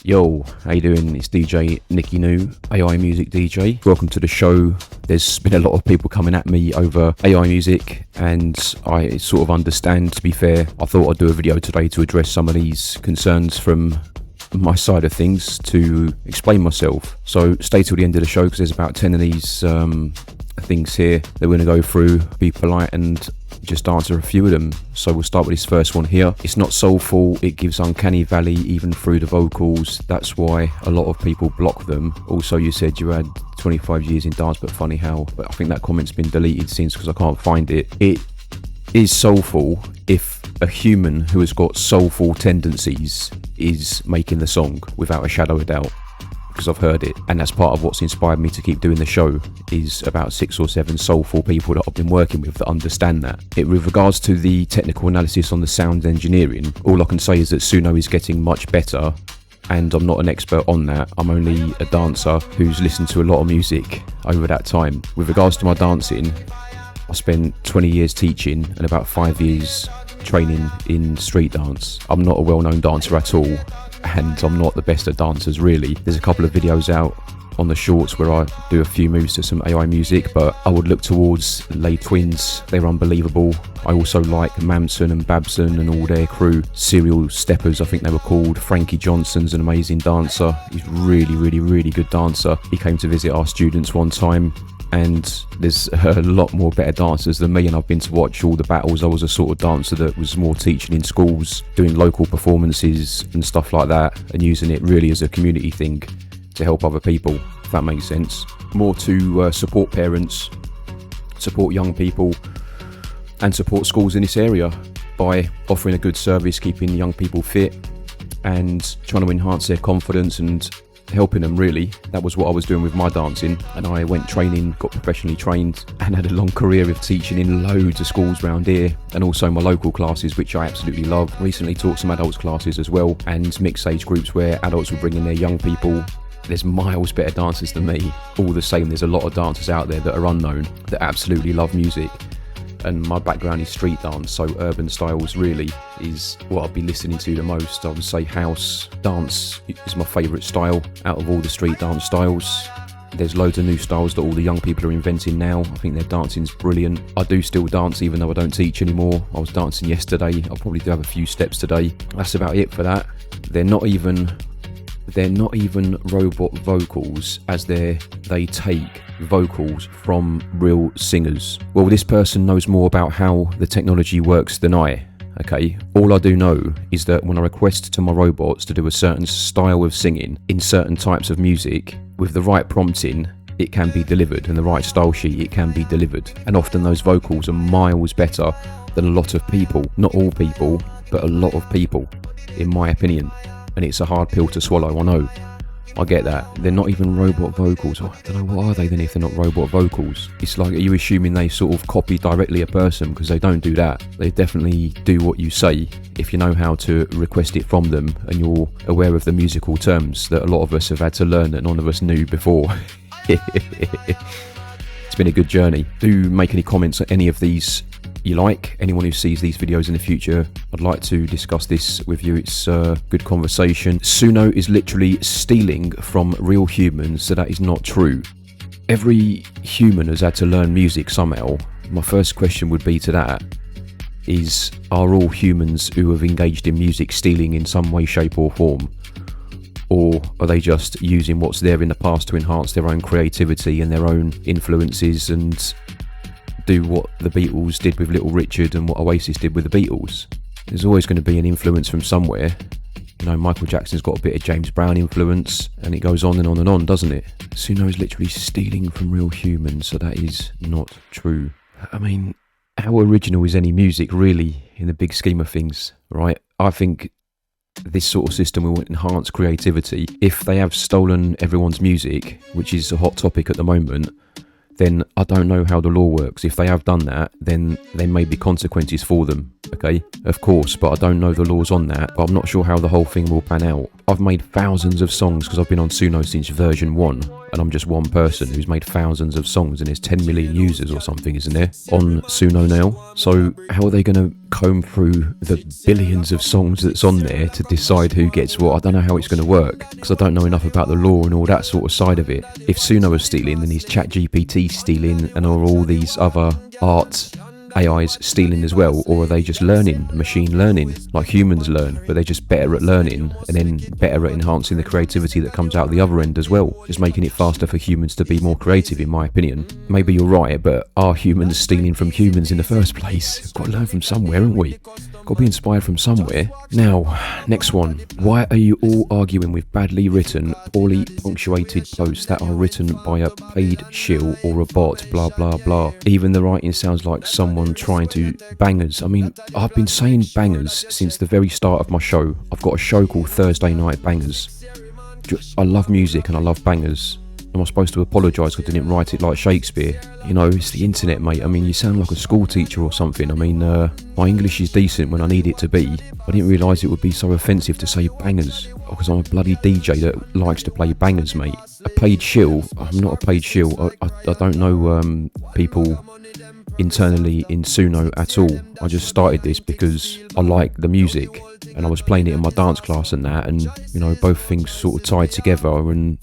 Yo, how you doing? It's DJ NickyNu, AI Music DJ. Welcome to the show. There's been a lot of people coming at me over AI music, and I sort of understand, to be fair. I thought I'd do a video today to address some of these concerns from my side of things, to explain myself. So stay till the end of the show, because there's about 10 of these things here that we're going to go through, be polite and just answer a few of them. So we'll start with this first one here. It's not soulful, it gives uncanny valley even through the vocals. That's why a lot of people block them. Also, you said you had 25 years in dance, but funny how, but I think that comment's been deleted since, because I can't find it. It is soulful if a human who has got soulful tendencies is making the song, without a shadow of doubt, because I've heard it, and that's part of what's inspired me to keep doing the show, is about 6 or 7 soulful people that I've been working with that understand that. With regards to the technical analysis on the sound engineering, all I can say is that SUNO is getting much better, and I'm not an expert on that. I'm only a dancer who's listened to a lot of music over that time. With regards to my dancing, I spent 20 years teaching and about 5 years training in street dance. I'm not a well-known dancer at all, and I'm not the best at dancers really. There's a couple of videos out on the shorts where I do a few moves to some AI music, but I would look towards Lay Twins. They're unbelievable. I also like Mamson and Babson and all their crew. Serial Steppers, I think they were called. Frankie Johnson's an amazing dancer. He's really good dancer. He came to visit our students one time, and there's a lot more better dancers than me, and I've been to watch all the battles. I was a sort of dancer that was more teaching in schools, doing local performances and stuff like that, and using it really as a community thing to help other people, if that makes sense. More to support parents, support young people, and support schools in this area by offering a good service, keeping young people fit and trying to enhance their confidence and helping them really. That was what I was doing with my dancing, and I went training, got professionally trained, and had a long career of teaching in loads of schools around here, and also my local classes, which I absolutely love. Recently taught some adults classes as well, and mixed age groups where adults will bring in their young people. There's miles better dancers than me. All the same, there's a lot of dancers out there that are unknown that absolutely love music. And my background is street dance, so urban styles really is what I'll be listening to the most. I would say house dance is my favourite style out of all the street dance styles. There's loads of new styles that all the young people are inventing now. I think their dancing's brilliant. I do still dance even though I don't teach anymore. I was dancing yesterday. I'll probably do have a few steps today. That's about it for that. They're not even robot vocals, as they take vocals from real singers. Well, this person knows more about how the technology works than I. Okay, all I do know is that when I request to my robots to do a certain style of singing in certain types of music, with the right prompting, it can be delivered, and the right style sheet, it can be delivered. And often those vocals are miles better than a lot of people. Not all people, but a lot of people, in my opinion. And it's a hard pill to swallow, I know. I get that. They're not even robot vocals. Oh, I don't know, what are they then if they're not robot vocals? It's like, are you assuming they sort of copy directly a person? Because they don't do that. They definitely do what you say if you know how to request it from them, and you're aware of the musical terms that a lot of us have had to learn that none of us knew before. It's been a good journey. Do make any comments on any of these you like. Anyone who sees these videos in the future, I'd like to discuss this with you. It's a good conversation. SUNO is literally stealing from real humans, so that is not true. Every human has had to learn music somehow. My first question would be to that is, are all humans who have engaged in music stealing in some way, shape or form? Or are they just using what's there in the past to enhance their own creativity and their own influences, and do what the Beatles did with Little Richard and what Oasis did with the Beatles? There's always going to be an influence from somewhere. You know, Michael Jackson's got a bit of James Brown influence, and it goes on and on and on, doesn't it? SUNO is literally stealing from real humans, so that is not true. I mean, how original is any music really in the big scheme of things, right? I think this sort of system will enhance creativity. If they have stolen everyone's music, which is a hot topic at the moment, then I don't know how the law works. If they have done that, then there may be consequences for them, okay? Of course, but I don't know the laws on that, but I'm not sure how the whole thing will pan out. I've made thousands of songs because I've been on SUNO since version 1. and I'm just one person who's made thousands of songs, and there's 10 million users or something, isn't there, on SUNO now? So how are they going to comb through the billions of songs that's on there to decide who gets what? I don't know how it's going to work, because I don't know enough about the law and all that sort of side of it. If SUNO is stealing, then is ChatGPT stealing, and are all these other art AIs stealing as well? Or are they just learning, machine learning, like humans learn, but they're just better at learning and then better at enhancing the creativity that comes out the other end as well, just making it faster for humans to be more creative, in my opinion. Maybe you're right, but are humans stealing from humans in the first place? We've got to learn from somewhere, haven't we? Got to be inspired from somewhere. Now, next one. Why are you all arguing with badly written, poorly punctuated posts that are written by a paid shill or a bot, blah blah blah? Even the writing sounds like someone trying to bangers. I mean, I've been saying bangers since the very start of my show. I've got a show called Thursday Night Bangers. I love music and I love bangers. Am I supposed to apologise because I didn't write it like Shakespeare? You know, it's the internet, mate. I mean, you sound like a school teacher or something. I mean, my English is decent when I need it to be. I didn't realise it would be so offensive to say bangers, because I'm a bloody DJ that likes to play bangers, mate. A paid shill? I'm not a paid shill. I don't know people internally in SUNO at all. I just started this because I like the music and I was playing it in my dance class and that, and you know, both things sort of tied together, and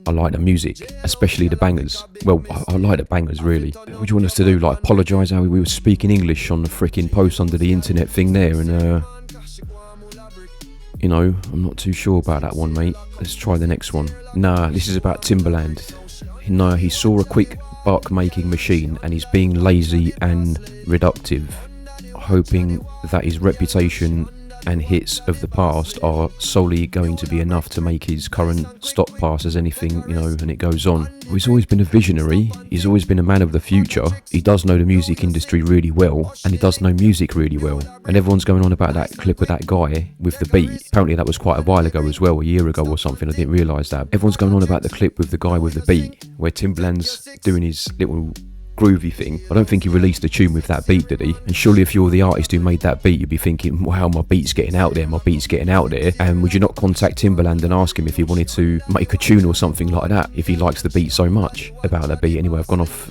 I like the music, especially the bangers. Well, I like the bangers, really. What do you want us to do? Like, apologise how we were speaking English on the freaking post under the internet thing there? And you know, I'm not too sure about that one, mate. Let's try the next one. Nah, this is about Timbaland. No, he saw a quick buck making machine and he's being lazy and reductive, hoping that his reputation and hits of the past are solely going to be enough to make his current stock pass as anything, you know, and it goes on. He's always been a visionary, he's always been a man of the future, he does know the music industry really well, and he does know music really well. And everyone's going on about that clip of that guy with the beat. Apparently that was quite a while ago as well, a year ago or something, I didn't realise that. Everyone's going on about the clip with the guy with the beat, where Timbaland's doing his little groovy thing. I don't think he released a tune with that beat, did he? And surely if you're the artist who made that beat, you'd be thinking, wow, my beat's getting out there, and would you not contact Timbaland and ask him if he wanted to make a tune or something like that, if he likes the beat so much? About that beat anyway, I've gone off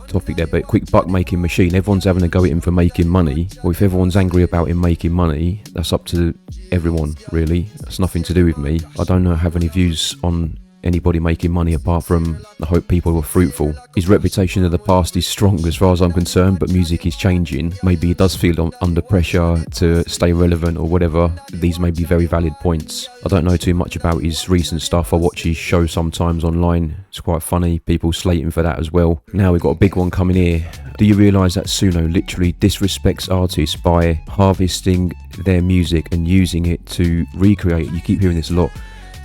topic there, but quick buck making machine, everyone's having a go at him for making money. Well, if everyone's angry about him making money, that's up to everyone, really. That's nothing to do with me. I don't have any views on anybody making money apart from I hope people were fruitful. His reputation of the past is strong as far as I'm concerned, but music is changing. Maybe he does feel under pressure to stay relevant or whatever. These may be very valid points. I don't know too much about his recent stuff. I watch his show sometimes online. It's quite funny, people slating for that as well. Now we've got a big one coming here. Do you realise that SUNO literally disrespects artists by harvesting their music and using it to recreate, you keep hearing this a lot,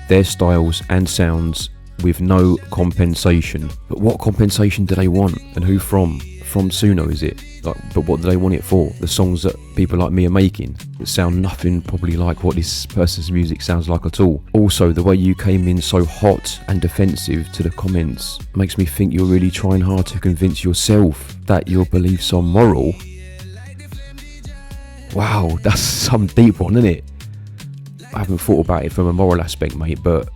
their styles and sounds with no compensation? But what compensation do they want, and who from? From SUNO, is it? Like, but what do they want it for? The songs that people like me are making that sound nothing probably like what this person's music sounds like at all. Also, the way you came in so hot and defensive to the comments makes me think you're really trying hard to convince yourself that your beliefs are moral. Wow, that's some deep one, isn't it? I haven't thought about it from a moral aspect, mate, but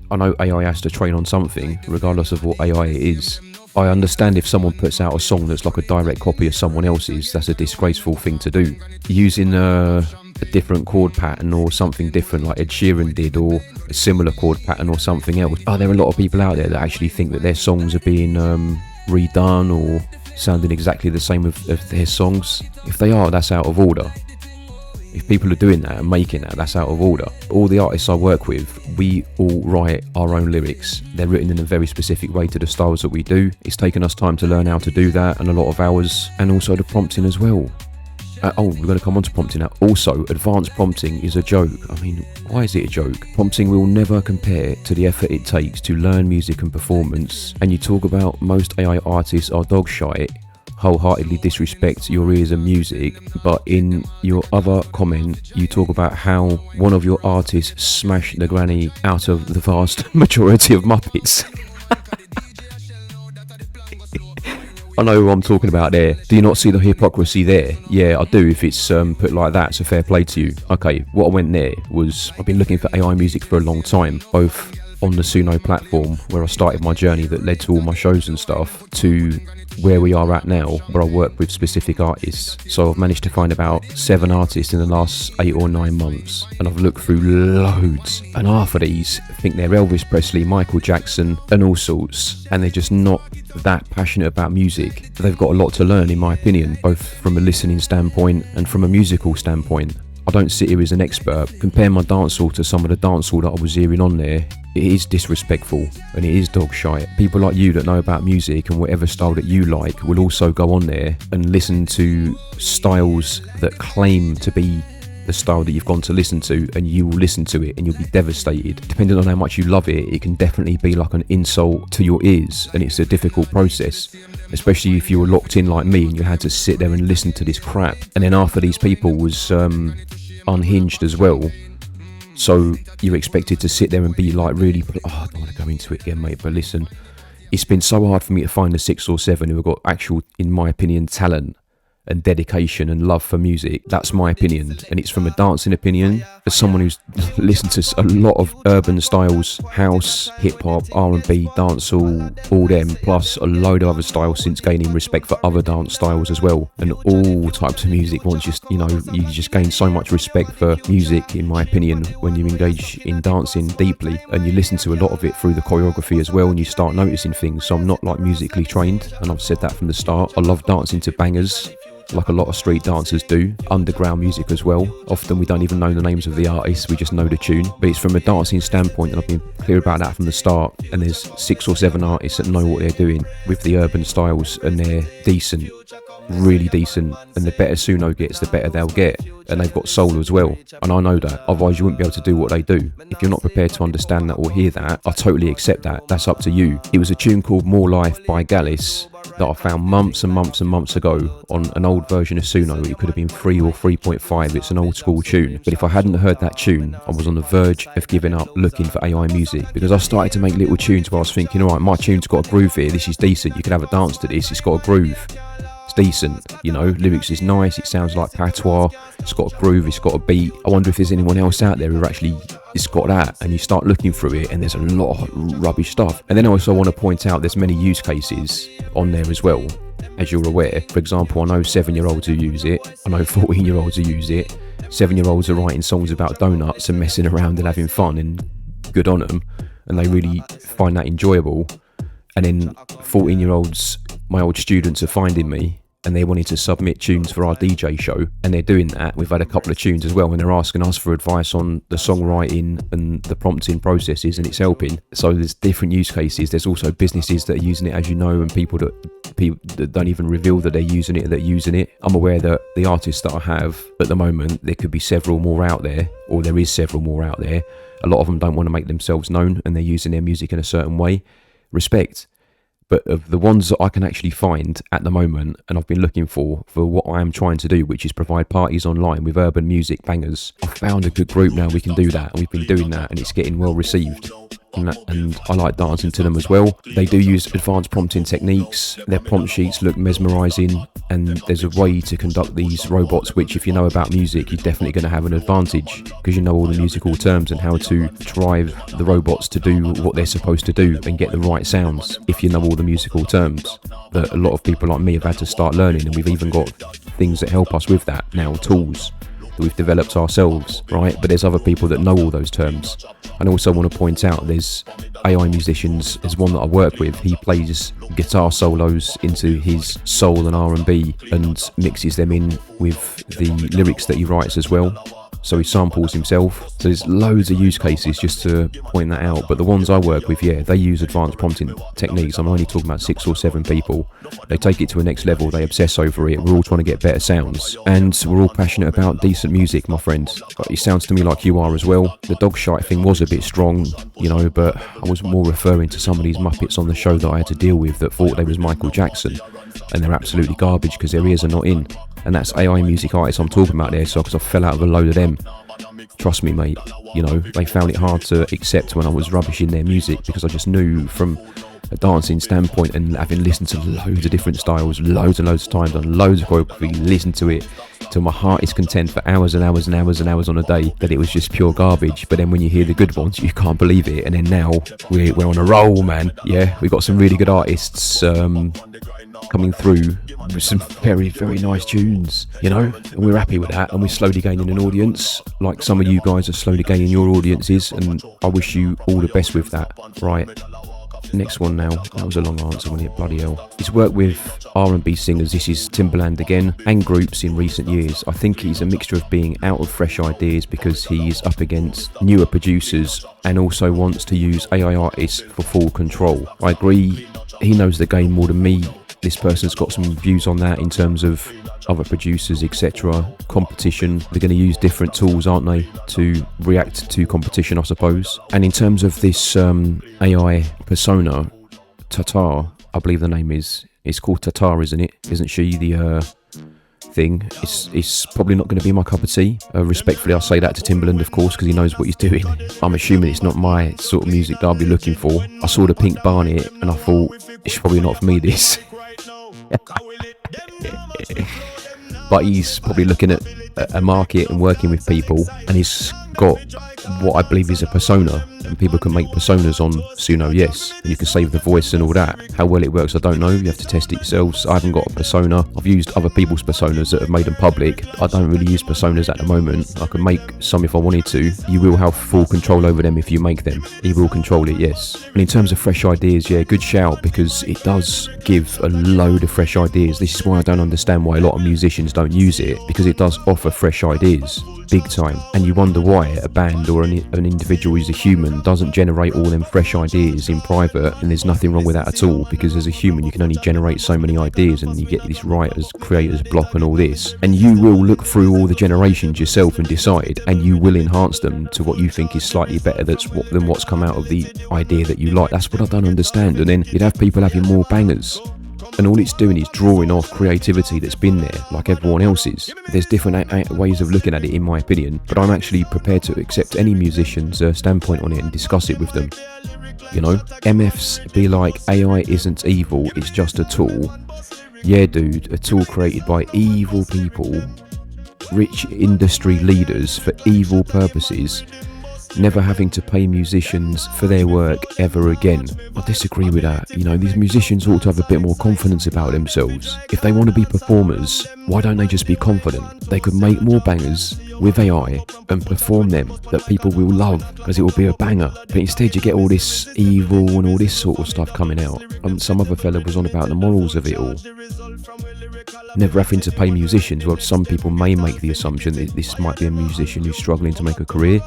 I know AI has to train on something, regardless of what AI it is. I understand if someone puts out a song that's like a direct copy of someone else's, that's a disgraceful thing to do. Using a different chord pattern or something different like Ed Sheeran did, or a similar chord pattern or something else. There are a lot of people out there that actually think that their songs are being redone or sounding exactly the same as their songs. If they are, that's out of order. If people are doing that and making that, that's out of order. All the artists I work with, we all write our own lyrics. They're written in a very specific way to the styles that we do. It's taken us time to learn how to do that, and a lot of hours, and also the prompting as well. We're going to come on to prompting now. Also, advanced prompting is a joke. I mean, why is it a joke? Prompting will never compare to the effort it takes to learn music and performance. And you talk about most AI artists are dog shit, wholeheartedly disrespect your ears and music, but in your other comment you talk about how one of your artists smashed the granny out of the vast majority of Muppets. I know who I'm talking about there. Do you not see the hypocrisy there? Yeah, I do, if it's put like that, so fair play to you. Okay, what I went there was, I've been looking for AI music for a long time, both on the SUNO platform where I started my journey that led to all my shows and stuff, to where we are at now, where I work with specific artists. So I've managed to find about 7 artists in the last 8 or 9 months, and I've looked through loads, and half of these think they're Elvis Presley, Michael Jackson and all sorts, and they're just not that passionate about music. They've got a lot to learn, in my opinion, both from a listening standpoint and from a musical standpoint. I don't sit here as an expert. Compare my dancehall to some of the dancehall that I was hearing on there. It is disrespectful and it is dog shite. People like you that know about music and whatever style that you like will also go on there and listen to styles that claim to be the style that you've gone to listen to, and you will listen to it and you'll be devastated. Depending on how much you love it, it can definitely be like an insult to your ears, and it's a difficult process, especially if you were locked in like me and you had to sit there and listen to this crap. And then half of these people was unhinged as well, so you're expected to sit there and be like really, I don't want to go into it again, mate, but listen, it's been so hard for me to find the 6 or 7 who have got actual, in my opinion, talent and dedication and love for music. That's my opinion, and it's from a dancing opinion, as someone who's listened to a lot of urban styles, house, hip-hop, R&B, dancehall, all them, plus a load of other styles since gaining respect for other dance styles as well, and all types of music. Once you just gain so much respect for music, in my opinion, when you engage in dancing deeply, and you listen to a lot of it through the choreography as well, and you start noticing things. So I'm not like musically trained, and I've said that from the start. I love dancing to bangers, like a lot of street dancers do, underground music as well. Often we don't even know the names of the artists, we just know the tune. But it's from a dancing standpoint, and I've been clear about that from the start, and there's 6 or 7 artists that know what they're doing with the urban styles, and they're decent, really decent, and the better SUNO gets, the better they'll get, and they've got soul as well, and I know that, otherwise you wouldn't be able to do what they do. If you're not prepared to understand that or hear that, I totally accept that, that's up to you. It was a tune called More Life by Gallus that I found months and months and months ago on an old version of SUNO. It could have been 3 or 3.5, it's an old school tune, but if I hadn't heard that tune, I was on the verge of giving up looking for AI music, because I started to make little tunes where I was thinking, alright, my tune's got a groove here, this is decent, you could have a dance to this, it's got a groove, it's decent, lyrics is nice, it sounds like patois, it's got a groove, it's got a beat. I wonder if there's anyone else out there who actually it's got that, and you start looking through it and there's a lot of rubbish stuff. And then I also want to point out there's many use cases on there as well, as you're aware. For example, I know 7-year-olds who use it, I know 14-year-olds who use it. 7-year-olds are writing songs about donuts and messing around and having fun, and good on them, and they really find that enjoyable. And then 14-year-olds, my old students, are finding me and they wanted to submit tunes for our DJ show, and they're doing that. We've had a couple of tunes as well, and they're asking us for advice on the songwriting and the prompting processes, and it's helping. So there's different use cases. There's also businesses that are using it, as you know, and people that don't even reveal that they're using it, I'm aware that the artists that I have at the moment, there could be several more out there, or there is several more out there. A lot of them don't want to make themselves known, and they're using their music in a certain way. Respect. But of the ones that I can actually find at the moment, and I've been looking for what I am trying to do, which is provide parties online with urban music bangers, I've found a good group now. We can do that, and we've been doing that, and it's getting well received. And I like dancing to them as well. They do use advanced prompting techniques. Their prompt sheets look mesmerising, and there's a way to conduct these robots which, if you know about music, you're definitely going to have an advantage, because you know all the musical terms and how to drive the robots to do what they're supposed to do and get the right sounds, if you know all the musical terms that a lot of people like me have had to start learning. And we've even got things that help us with that now, tools that we've developed ourselves, right? But there's other people that know all those terms. And I also want to point out there's AI musicians. There's one that I work with. He plays guitar solos into his soul and R&B and mixes them in with the lyrics that he writes as well. So he samples himself. So there's loads of use cases, just to point that out. But the ones I work with, yeah, they use advanced prompting techniques. I'm only talking about 6 or 7 people. They take it to a next level. They obsess over it. We're all trying to get better sounds. And we're all passionate about decent music, my friends. But it sounds to me like you are as well. The dog shite thing was a bit strong, but I was more referring to some of these Muppets on the show that I had to deal with that thought they was Michael Jackson. And they're absolutely garbage because their ears are not in. And that's AI music artists I'm talking about there, so because I fell out of a load of them. Trust me, mate, they found it hard to accept when I was rubbish in their music, because I just knew from a dancing standpoint, and having listened to loads of different styles, loads and loads of times, done loads of choreography, listened to it to my heart's content for hours and hours and hours and hours on a day that it was just pure garbage. But then when you hear the good ones, you can't believe it. And then now we're on a roll, man. Yeah, we've got some really good artists coming through with some very, very nice tunes, you know, and we're happy with that, and we're slowly gaining an audience, like some of you guys are slowly gaining your audiences, and I wish you all the best with that. Right, next one now. That was a long answer, wasn't it? Bloody hell. He's worked with R&B singers, this is Timbaland again, and groups in recent years. I think he's a mixture of being out of fresh ideas because he's up against newer producers and also wants to use AI artists for full control. I agree, he knows the game more than me. This person's got some views on that in terms of other producers, etc. Competition, they're going to use different tools, aren't they, to react to competition, I suppose. And in terms of this AI persona, Tatar, I believe the name is, it's called Tatar, isn't it? Isn't she the thing? It's probably not going to be my cup of tea. Respectfully, I'll say that to Timbaland, of course, because he knows what he's doing. I'm assuming it's not my sort of music that I'll be looking for. I saw the pink barnet and I thought, it's probably not for me, this. But he's probably looking at a market and working with people, and he's got what I believe is a persona, and people can make personas on SUNO, yes, and you can save the voice and all that. How well it works, I don't know. You have to test it yourselves. I haven't got a persona. I've used other people's personas that have made them public. I don't really use personas at the moment. I can make some if I wanted to. You will have full control over them if you make them. You will control it, yes. And in terms of fresh ideas, yeah, good shout, because it does give a load of fresh ideas. This is why I don't understand why a lot of musicians don't use it, because it does offer fresh ideas. Big time. And you wonder why a band or an individual who's a human doesn't generate all them fresh ideas in private, and there's nothing wrong with that at all, because as a human you can only generate so many ideas, and you get this writer's creator's block and all this, and you will look through all the generations yourself and decide, and you will enhance them to what you think is slightly better than what's come out of the idea that you like. That's what I don't understand. And then you'd have people having more bangers, and all it's doing is drawing off creativity that's been there, like everyone else's. There's different ways of looking at it, in my opinion, but I'm actually prepared to accept any musician's standpoint on it and discuss it with them. You know, MFs be like, AI isn't evil, it's just a tool. Yeah, dude, a tool created by evil people, rich industry leaders for evil purposes, never having to pay musicians for their work ever again. I disagree with that. You know, these musicians ought to have a bit more confidence about themselves. If they want to be performers, why don't they just be confident? They could make more bangers with AI and perform them that people will love, because it will be a banger. But instead you get all this evil and all this sort of stuff coming out. And some other fella was on about the morals of it all. Never having to pay musicians. Well, some people may make the assumption that this might be a musician who's struggling to make a career.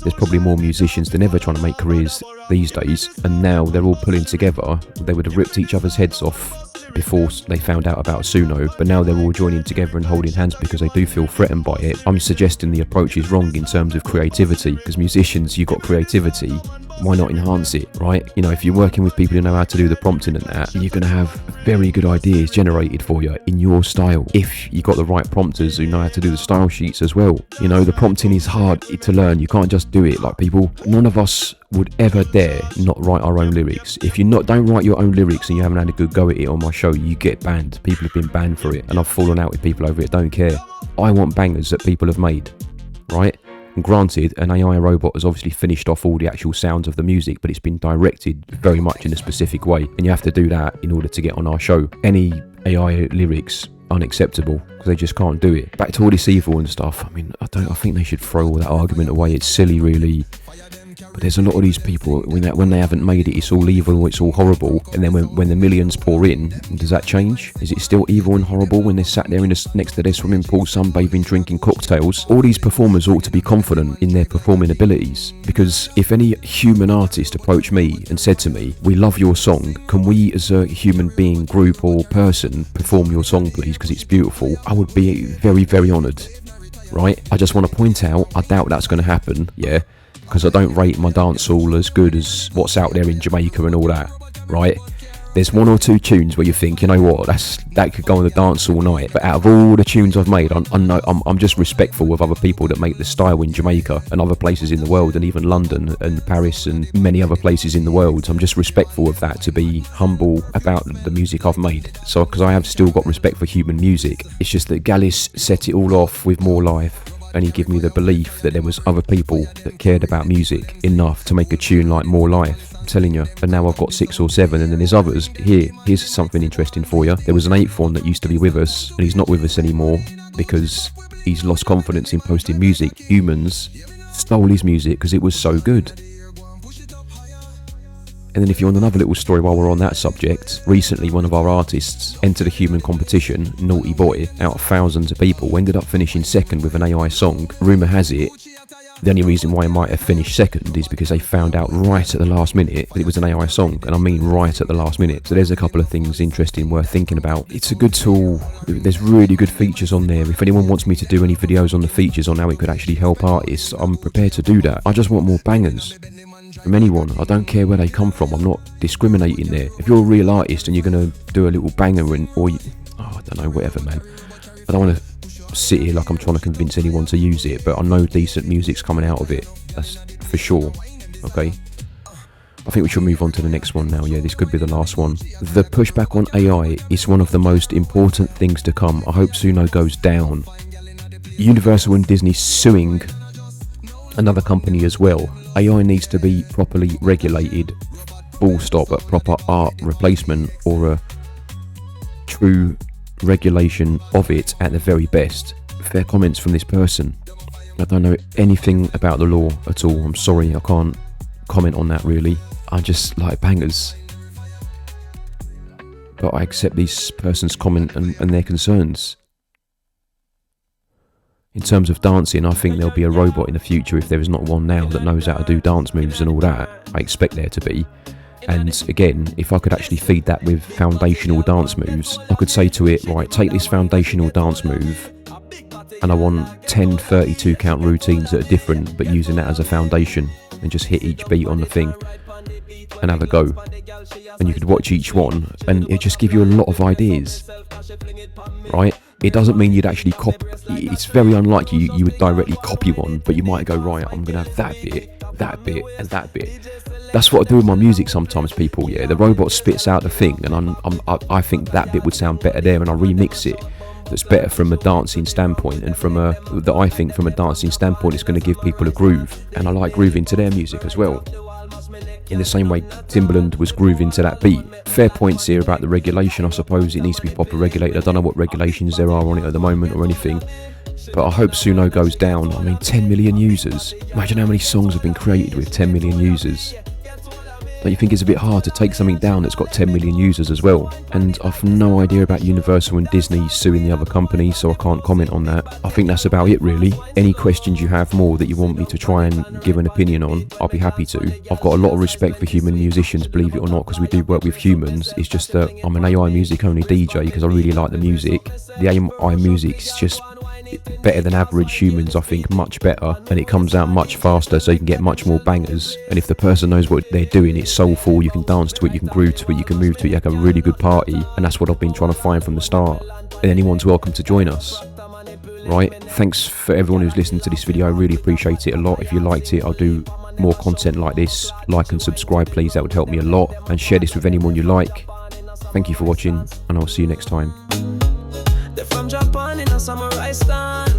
There's probably more musicians than ever trying to make careers these days, and now they're all pulling together. They would have ripped each other's heads off before they found out about SUNO, but now they're all joining together and holding hands because they do feel threatened by it. I'm suggesting the approach is wrong in terms of creativity, because musicians, you've got creativity, why not enhance it, right? You know, if you're working with people who know how to do the prompting and that, you're going to have very good ideas generated for you in your style, if you got the right prompters who know how to do the style sheets as well. You know, the prompting is hard to learn. You can't just do it like people. None of us would ever dare not write our own lyrics. If you don't write your own lyrics and you haven't had a good go at it on my show, you get banned. People have been banned for it, and I've fallen out with people over it. Don't care. I want bangers that people have made, right? And granted, an AI robot has obviously finished off all the actual sounds of the music, but it's been directed very much in a specific way, and you have to do that in order to get on our show. Any AI lyrics, unacceptable, because they just can't do it. Back to all this evil and stuff, I mean, I think they should throw all that argument away. It's silly, really. But there's a lot of these people, when they haven't made it, it's all evil, it's all horrible. And then when the millions pour in, does that change? Is it still evil and horrible when they're sat there next to their swimming pool, sunbathing, drinking cocktails? All these performers ought to be confident in their performing abilities. Because if any human artist approached me and said to me, we love your song, can we as a human being, group or person perform your song please, because it's beautiful, I would be very, very honoured, right? I just want to point out, I doubt that's going to happen, yeah, because I don't rate my dancehall as good as what's out there in Jamaica and all that, right? There's one or two tunes where you think, you know what, that could go on the dance all night. But out of all the tunes I've made, I'm just respectful of other people that make the style in Jamaica and other places in the world, and even London and Paris and many other places in the world. I'm just respectful of that, to be humble about the music I've made. So, because I have still got respect for human music, it's just that Gallus set it all off with More Life, and he gave me the belief that there was other people that cared about music enough to make a tune like More Life. I'm telling you. And now I've got 6 or 7, and then there's others. Here's something interesting for you. There was an 8th one that used to be with us, and he's not with us anymore because he's lost confidence in posting music. Humans stole his music because it was so good. And then if you want another little story while we're on that subject, recently one of our artists entered a human competition, Naughty Boy, out of thousands of people, ended up finishing second with an AI song. Rumour has it, the only reason why he might have finished second is because they found out right at the last minute that it was an AI song, and I mean right at the last minute. So there's a couple of things interesting worth thinking about. It's a good tool, there's really good features on there. If anyone wants me to do any videos on the features on how it could actually help artists, I'm prepared to do that. I just want more bangers from anyone. I don't care where they come from. I'm not discriminating there. If you're a real artist and you're going to do a little banger I don't know, whatever, man. I don't want to sit here like I'm trying to convince anyone to use it, but I know decent music's coming out of it. That's for sure. Okay. I think we should move on to the next one now. Yeah, this could be the last one. The pushback on AI is one of the most important things to come. I hope SUNO goes down. Universal and Disney suing another company as well. AI needs to be properly regulated, full stop, a proper art replacement or a true regulation of it at the very best. Fair comments from this person. I don't know anything about the law at all. I'm sorry, I can't comment on that really. I just like bangers. But I accept this person's comment and their concerns. In terms of dancing, I think there'll be a robot in the future, if there is not one now, that knows how to do dance moves and all that. I expect there to be. And again, if I could actually feed that with foundational dance moves, I could say to it, right, take this foundational dance move, and I want 10 32 count routines that are different, but using that as a foundation, and just hit each beat on the thing and have a go. And you could watch each one, and it just give you a lot of ideas, right? It doesn't mean you'd actually copy. It's very unlikely you would directly copy one, but you might go, right, I'm going to have that bit, and that bit. That's what I do with my music sometimes, people, yeah. The robot spits out the thing, and I think that bit would sound better there, and I remix it. That's better from a dancing standpoint, and I think from a dancing standpoint, it's going to give people a groove, and I like grooving to their music as well. In the same way Timbaland was grooving to that beat. Fair points here about the regulation. I suppose it needs to be proper regulated. I don't know what regulations there are on it at the moment or anything, but I hope SUNO goes down. I mean, 10 million users. Imagine how many songs have been created with 10 million users. Don't you think it's a bit hard to take something down that's got 10 million users as well? And I've no idea about Universal and Disney suing the other company, so I can't comment on that. I think that's about it really. Any questions you have more that you want me to try and give an opinion on, I'll be happy to. I've got a lot of respect for human musicians, believe it or not, because we do work with humans. It's just that I'm an AI music only DJ because I really like the music. The AI music is just better than average humans, I think, much better, and it comes out much faster, so you can get much more bangers. And if the person knows what they're doing, it's soulful, you can dance to it, you can groove to it, you can move to it, you have a really good party, and that's what I've been trying to find from the start. And anyone's welcome to join us, right? Thanks for everyone who's listened to this video. I really appreciate it a lot. If you liked it, I'll do more content like this. Like and subscribe please, that would help me a lot, and share this with anyone you like. Thank you for watching, and I'll see you next time. From Japan in a samurai stand.